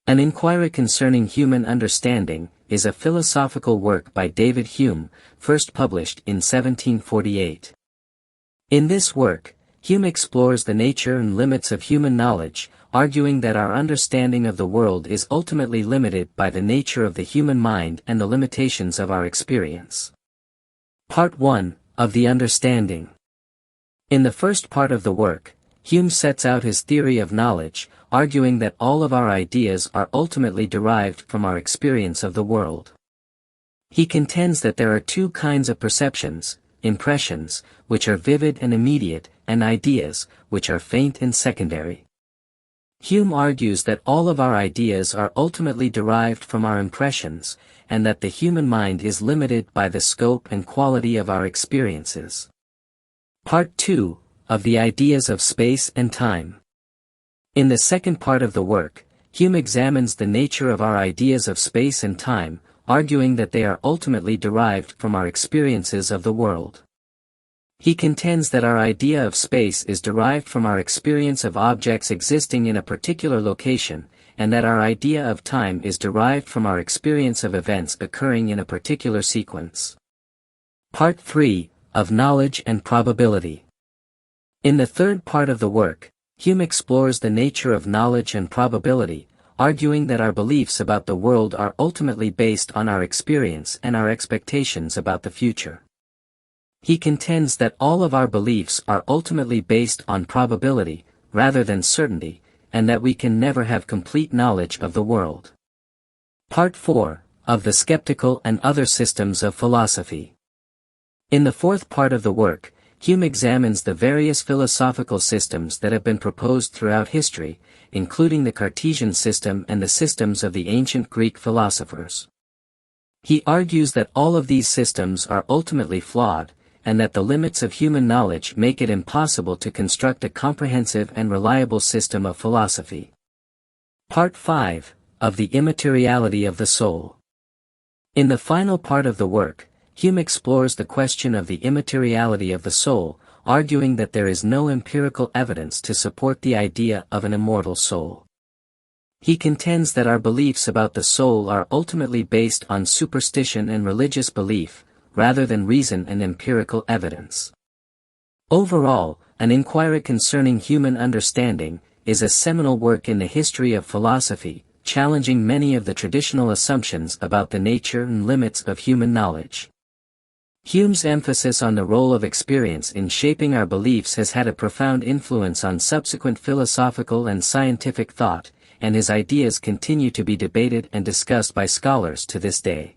An Enquiry Concerning Human Understanding is a philosophical work by David Hume, first published in 1748. In this work, Hume explores the nature and limits of human knowledge, arguing that our understanding of the world is ultimately limited by the nature of the human mind and the limitations of our experience. Part 1, of the Understanding. In the first part of the work, Hume sets out his theory of knowledge, arguing that all of our ideas are ultimately derived from our experience of the world. He contends that there are two kinds of perceptions: impressions, which are vivid and immediate, and ideas, which are faint and secondary. Hume argues that all of our ideas are ultimately derived from our impressions, and that the human mind is limited by the scope and quality of our experiences. Part 2, of the Ideas of Space and Time. In the second part of the work, Hume examines the nature of our ideas of space and time, arguing that they are ultimately derived from our experiences of the world. He contends that our idea of space is derived from our experience of objects existing in a particular location, and that our idea of time is derived from our experience of events occurring in a particular sequence. Part 3, of Knowledge and Probability. In the third part of the work, Hume explores the nature of knowledge and probability, arguing that our beliefs about the world are ultimately based on our experience and our expectations about the future. He contends that all of our beliefs are ultimately based on probability, rather than certainty, and that we can never have complete knowledge of the world. Part 4, of the Skeptical and Other Systems of Philosophy. In the fourth part of the work, Hume examines the various philosophical systems that have been proposed throughout history, including the Cartesian system and the systems of the ancient Greek philosophers. He argues that all of these systems are ultimately flawed, and that the limits of human knowledge make it impossible to construct a comprehensive and reliable system of philosophy. Part 5, of the Immateriality of the Soul. In the final part of the work, Hume explores the question of the immateriality of the soul, arguing that there is no empirical evidence to support the idea of an immortal soul. He contends that our beliefs about the soul are ultimately based on superstition and religious belief, rather than reason and empirical evidence. Overall, An Enquiry Concerning Human Understanding is a seminal work in the history of philosophy, challenging many of the traditional assumptions about the nature and limits of human knowledge. Hume's emphasis on the role of experience in shaping our beliefs has had a profound influence on subsequent philosophical and scientific thought, and his ideas continue to be debated and discussed by scholars to this day.